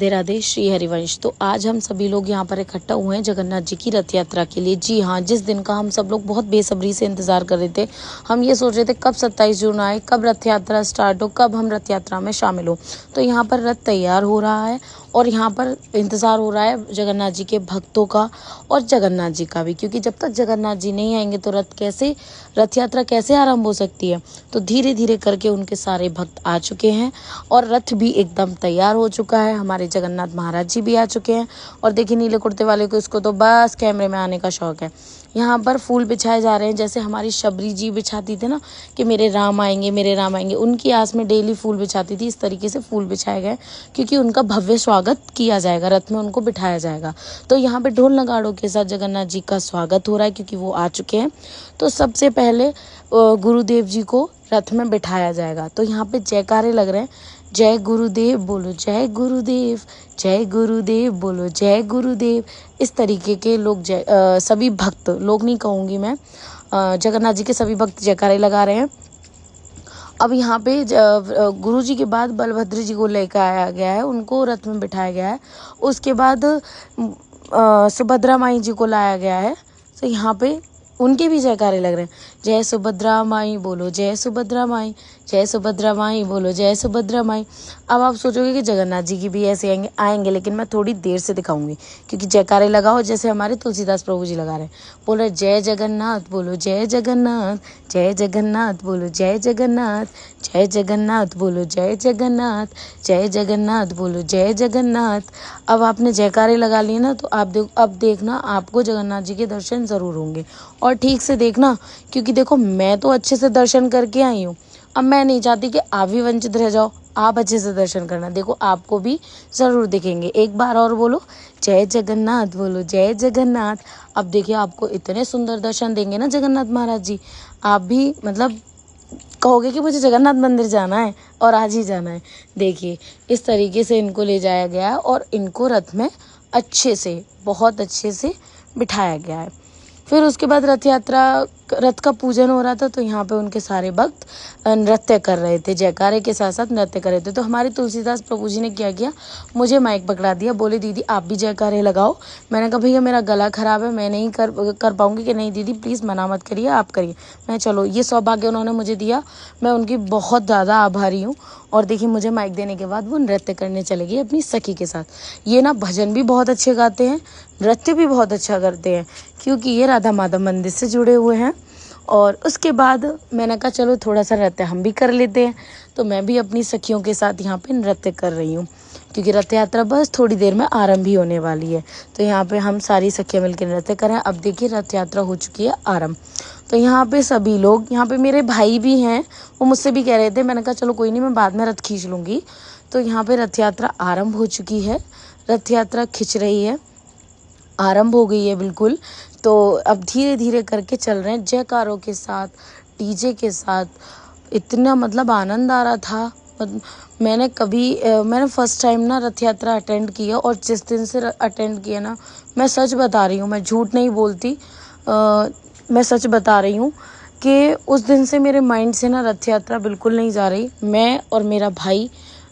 राधे राधे श्री हरिवंश। तो आज हम सभी लोग यहाँ पर इकट्ठा हुए हैं जगन्नाथ जी की रथ यात्रा के लिए। जी हाँ, जिस दिन का हम सब लोग बहुत बेसब्री से इंतजार कर रहे थे। हम ये सोच रहे थे कब 27 जून आए, कब रथ यात्रा स्टार्ट हो, कब हम रथ यात्रा में शामिल हो। तो यहाँ पर रथ तैयार हो रहा है और यहाँ पर इंतजार हो रहा है जगन्नाथ जी के भक्तों का और जगन्नाथ जी का भी, क्योंकि जब तक जगन्नाथ जी नहीं आएंगे तो रथ यात्रा कैसे आरंभ हो सकती है। तो धीरे धीरे करके उनके सारे भक्त आ चुके हैं और रथ भी एकदम तैयार हो चुका है। हमारे जगन्नाथ महाराज जी भी आ चुके हैं और देखिए नीले कुर्ते वाले को, इसको तो बस कैमरे में आने का शौक है। यहाँ पर फूल बिछाए जा रहे हैं, जैसे हमारी शबरी जी बिछाती थी ना कि मेरे राम आएंगे मेरे राम आएंगे, उनकी आस में डेली फूल बिछाती थी। इस तरीके से फूल बिछाए गए क्योंकि उनका भव्य स्वागत किया जाएगा, रथ में उनको बिठाया जाएगा। तो यहाँ पे ढोल नगाड़ों के साथ जगन्नाथ जी का स्वागत हो रहा है क्योंकि वो आ चुके हैं। तो सबसे पहले गुरुदेव जी को रथ में बिठाया जाएगा। तो यहाँ पे जयकारे लग रहे हैं, जय गुरुदेव बोलो जय गुरुदेव, जय गुरुदेव बोलो जय गुरुदेव। इस तरीके के लोग सभी भक्त, लोग नहीं कहूँगी मैं, जगन्नाथ जी के सभी भक्त जयकारे लगा रहे हैं। अब यहाँ पे गुरु जी के बाद बलभद्र जी को लेकर आया गया है, उनको रथ में बिठाया गया है। उसके बाद सुभद्रा माई जी को लाया गया है। तो यहाँ पे उनके भी जयकारे लग रहे हैं, जय सुभद्रा माई बोलो जय सुभद्रा माई, जय सुभद्रा माई बोलो जय सुभद्रा माई। अब आप सोचोगे कि जगन्नाथ जी की भी ऐसे आएंगे, लेकिन मैं थोड़ी देर से दिखाऊंगी क्योंकि जयकारे लगाओ जैसे हमारे तुलसीदास प्रभु जी लगा रहे हैं। बोल रहे जय जगन्नाथ बोलो जय जगन्नाथ, जय जगन्नाथ बोलो जय जगन्नाथ, जय जगन्नाथ बोलो जय जगन्नाथ, जय जगन्नाथ बोलो जय जगन्नाथ। अब आपने जयकारे लगा लिए ना, तो अब देखना आपको जगन्नाथ जी के दर्शन ज़रूर होंगे। और ठीक से देखना क्योंकि देखो मैं तो अच्छे से दर्शन करके आई हूँ। अब मैं नहीं चाहती कि आप भी वंचित रह जाओ, आप अच्छे से दर्शन करना। देखो आपको भी ज़रूर दिखेंगे। एक बार और बोलो जय जगन्नाथ बोलो जय जगन्नाथ। अब देखिए आपको इतने सुंदर दर्शन देंगे ना जगन्नाथ महाराज जी, आप भी मतलब कहोगे कि मुझे जगन्नाथ मंदिर जाना है और आज ही जाना है। देखिए इस तरीके से इनको ले जाया गया है और इनको रथ में अच्छे से, बहुत अच्छे से बिठाया गया है। फिर उसके बाद रथ का पूजन हो रहा था। तो यहाँ पे उनके सारे भक्त नृत्य कर रहे थे, जयकारे के साथ साथ नृत्य कर रहे थे। तो हमारे तुलसीदास प्रभु जी ने क्या किया, मुझे माइक पकड़ा दिया, बोले दीदी आप भी जयकारे लगाओ। मैंने कहा भैया मेरा गला खराब है, मैं नहीं कर पाऊंगी। कि नहीं दीदी प्लीज़ मना मत करिए, आप करिए। मैं चलो, ये सौभाग्य उन्होंने मुझे दिया, मैं उनकी बहुत ज़्यादा आभारी हूँ। और देखिए मुझे माइक देने के बाद वो नृत्य करने चले गए अपनी सखी के साथ। ये ना भजन भी बहुत अच्छे गाते हैं, नृत्य भी बहुत अच्छा करते हैं क्योंकि ये राधा माधव मंदिर से जुड़े हुए हैं। और उसके बाद मैंने कहा चलो थोड़ा सा नृत्य हम भी कर लेते हैं। तो मैं भी अपनी सखियों के साथ यहाँ पे नृत्य कर रही हूँ क्योंकि रथ यात्रा बस थोड़ी देर में आरंभ ही होने वाली है। तो यहाँ पे हम सारी सखियाँ मिलकर नृत्य कर रहे हैं। अब देखिए रथ यात्रा हो चुकी है आरंभ। तो यहाँ पे सभी लोग, यहाँ पे मेरे भाई भी हैं, वो मुझसे भी कह रहे थे। मैंने कहा चलो कोई नहीं, मैं बाद में रथ खींच लूँगी। तो यहाँ पे रथ यात्रा आरंभ हो चुकी है, रथ यात्रा खिंच रही है, आरंभ हो गई है बिल्कुल। तो अब धीरे धीरे करके चल रहे हैं जयकारों के साथ, डीजे के साथ। इतना मतलब आनंद आ रहा था। मैंने फर्स्ट टाइम ना रथ यात्रा अटेंड किया और जिस दिन से अटेंड किया ना, मैं सच बता रही हूँ, मैं झूठ नहीं बोलती, मैं सच बता रही हूँ कि उस दिन से मेरे माइंड से ना रथ यात्रा बिल्कुल नहीं जा रही। मैं और मेरा भाई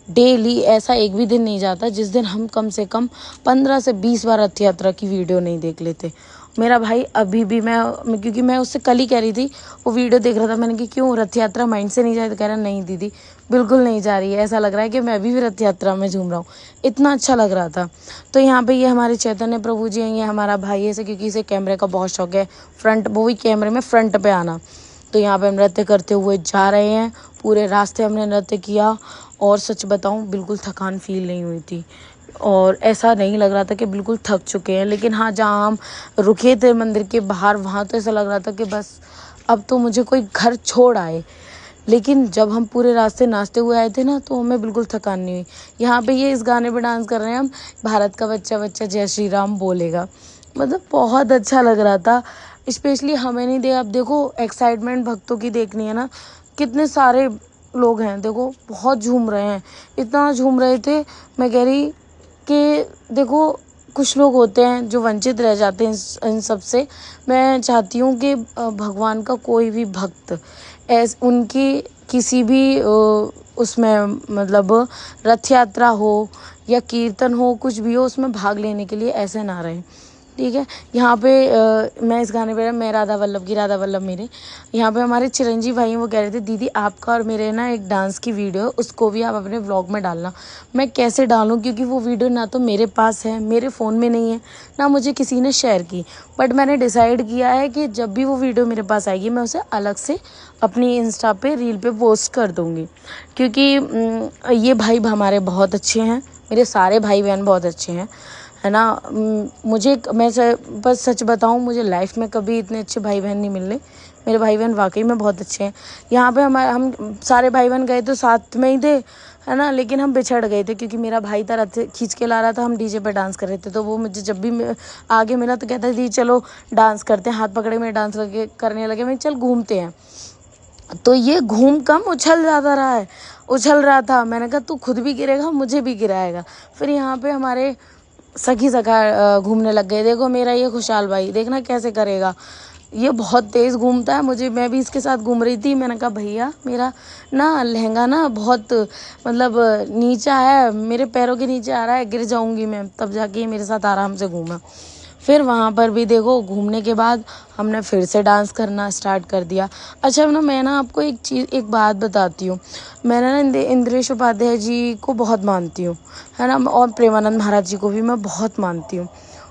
डेली, ऐसा एक भी दिन नहीं जाता जिस दिन हम कम से कम 15 से 20 बार रथ यात्रा की वीडियो नहीं देख लेते। मेरा भाई अभी भी, क्योंकि मैं उससे कल ही कह रही थी, वो वीडियो देख रहा था। मैंने कहा क्यों रथ यात्रा माइंड से नहीं जाए, तो कह रहा नहीं दीदी बिल्कुल नहीं जा रही है, ऐसा लग रहा है कि मैं भी रथ यात्रा में झूम रहा हूँ। इतना अच्छा लग रहा था। तो यहाँ पे ये हमारे चैतन्य प्रभु जी हैं, ये हमारा भाई है, क्योंकि इसे कैमरे का बहुत शौक है, फ्रंट, वो भी कैमरे में फ्रंट पे आना। तो यहाँ पे हम नृत्य करते हुए जा रहे हैं, पूरे रास्ते हमने नृत्य किया और सच बताऊँ बिल्कुल थकान फील नहीं हुई थी और ऐसा नहीं लग रहा था कि बिल्कुल थक चुके हैं। लेकिन हाँ, जहाँ हम रुके थे मंदिर के बाहर, वहाँ तो ऐसा लग रहा था कि बस अब तो मुझे कोई घर छोड़ आए। लेकिन जब हम पूरे रास्ते नाचते हुए आए थे ना, तो हमें बिल्कुल थकान नहीं हुई। यहाँ पे ये इस गाने पे डांस कर रहे हैं हम, भारत का बच्चा बच्चा जय श्री राम बोलेगा। मतलब बहुत अच्छा लग रहा था। स्पेशली हमें नहीं दे, अब देखो एक्साइटमेंट भक्तों की देखनी है ना, कितने सारे लोग हैं, देखो बहुत झूम रहे हैं, इतना झूम रहे थे। मैं कह रही कि देखो कुछ लोग होते हैं जो वंचित रह जाते हैं इन सब से। मैं चाहती हूँ कि भगवान का कोई भी भक्त उनकी किसी भी उसमें मतलब रथ यात्रा हो या कीर्तन हो, कुछ भी हो, उसमें भाग लेने के लिए ऐसे ना रहें। ठीक है। यहाँ पे मैं इस गाने पे, मैं राधा वल्लभ की राधा वल्लभ मेरे, यहाँ पे हमारे चिरंजीव भाई हैं, वो कह रहे थे दीदी आपका और मेरे ना एक डांस की वीडियो है, उसको भी आप अपने व्लॉग में डालना। मैं कैसे डालूँ, क्योंकि वो वीडियो ना तो मेरे पास है, मेरे फ़ोन में नहीं है, ना मुझे किसी ने शेयर की। बट मैंने डिसाइड किया है कि जब भी वो वीडियो मेरे पास आएगी मैं उसे अलग से अपनी इंस्टा पे रील पे पोस्ट कर दूँगी, क्योंकि ये भाई हमारे बहुत अच्छे हैं, मेरे सारे भाई बहन बहुत अच्छे हैं, है ना। मैं बस सच बताऊं, मुझे लाइफ में कभी इतने अच्छे भाई बहन नहीं मिले। मेरे भाई बहन वाकई में बहुत अच्छे हैं। यहाँ पे हम सारे भाई बहन गए तो साथ में ही थे, है ना, लेकिन हम बिछड़ गए थे क्योंकि मेरा भाई था रथ खींच के ला रहा था, हम डीजे पे डांस कर रहे थे। तो वो मुझे जब भी आगे मिला तो कहता दी चलो डांस करते हैं, हाथ पकड़े में डांस करने लगे। मैं चल घूमते हैं। तो ये घूम कम उछल जाता रहा है, उछल रहा था। मैंने कहा तू खुद भी गिरेगा मुझे भी गिराएगा। फिर यहाँ पे हमारे सखी सखा घूमने लग गए। देखो मेरा ये खुशहाल भाई देखना कैसे करेगा, ये बहुत तेज़ घूमता है। मैं भी इसके साथ घूम रही थी। मैंने कहा भैया मेरा ना लहंगा ना बहुत मतलब नीचा है, मेरे पैरों के नीचे आ रहा है, गिर जाऊंगी मैं। तब जाके ये मेरे साथ आराम से घूमा। फिर वहाँ पर भी देखो घूमने के बाद हमने फिर से डांस करना स्टार्ट कर दिया। अच्छा मैं ना आपको एक बात बताती हूँ। मैंने ना इंद्रेश उपाध्याय जी को बहुत मानती हूँ, है ना, और प्रेमानंद महाराज जी को भी मैं बहुत मानती हूँ।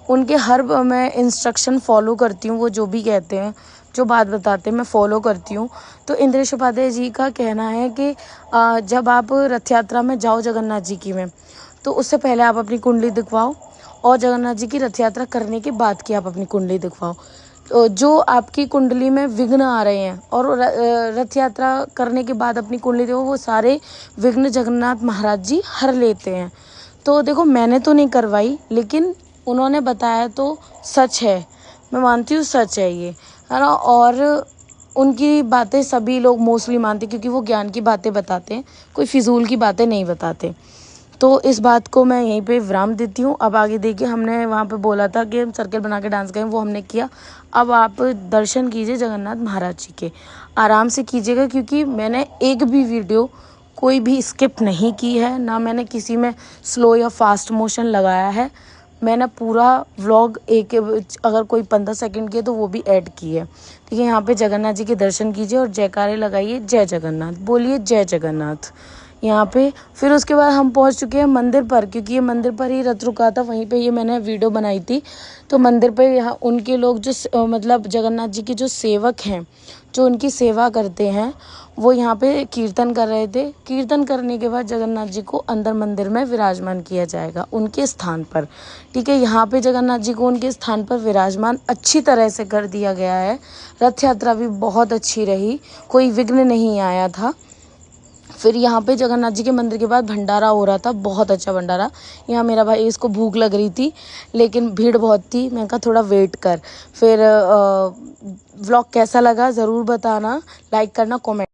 उनके हर मैं इंस्ट्रक्शन फॉलो करती हूँ, वो जो भी कहते हैं, जो बात बताते हैं मैं फॉलो करती हूँ। तो इंद्रेश उपाध्याय जी का कहना है कि जब आप रथ यात्रा में जाओ जगन्नाथ जी की में, तो उससे पहले आप अपनी कुंडली दिखवाओ, और जगन्नाथ जी की रथ यात्रा करने के बाद की आप अपनी कुंडली दिखवाओ। तो जो आपकी कुंडली में विघ्न आ रहे हैं और रथ यात्रा करने के बाद अपनी कुंडली देखो, वो सारे विघ्न जगन्नाथ महाराज जी हर लेते हैं। तो देखो मैंने तो नहीं करवाई, लेकिन उन्होंने बताया तो सच है, मैं मानती हूँ सच है ये, है ना। और उनकी बातें सभी लोग मोस्टली मानते, क्योंकि वो ज्ञान की बातें बताते हैं, कोई फिजूल की बातें नहीं बताते। तो इस बात को मैं यहीं पे विराम देती हूँ। अब आगे देखिए, हमने वहाँ पे बोला था कि हम सर्कल बना के डांस करें, वो हमने किया। अब आप दर्शन कीजिए जगन्नाथ महाराज जी के, आराम से कीजिएगा, क्योंकि मैंने एक भी वीडियो कोई भी स्किप नहीं की है, ना मैंने किसी में स्लो या फास्ट मोशन लगाया है। मैंने पूरा व्लॉग अगर कोई 15 सेकंड की है तो वो भी ऐड की है। ठीक है। यहाँ पे जगन्नाथ जी के दर्शन कीजिए और जयकारे लगाइए, जय जगन्नाथ बोलिए, जय जगन्नाथ। यहाँ पे फिर उसके बाद हम पहुँच चुके हैं मंदिर पर, क्योंकि ये मंदिर पर ही रथ रुका था, वहीं पे ये मैंने वीडियो बनाई थी। तो मंदिर पे यहाँ उनके लोग जो मतलब जगन्नाथ जी के जो सेवक हैं, जो उनकी सेवा करते हैं, वो यहाँ पे कीर्तन कर रहे थे। कीर्तन करने के बाद जगन्नाथ जी को अंदर मंदिर में विराजमान किया जाएगा उनके स्थान पर। ठीक है। यहाँ पे जगन्नाथ जी को उनके स्थान पर विराजमान अच्छी तरह से कर दिया गया है। रथ यात्रा भी बहुत अच्छी रही, कोई विघ्न नहीं आया था। फिर यहाँ पे जगन्नाथ जी के मंदिर के बाद भंडारा हो रहा था, बहुत अच्छा भंडारा। यहाँ मेरा भाई, इसको भूख लग रही थी लेकिन भीड़ बहुत थी, मैंने कहा थोड़ा वेट कर। फिर व्लॉग कैसा लगा ज़रूर बताना, लाइक करना, कमेंट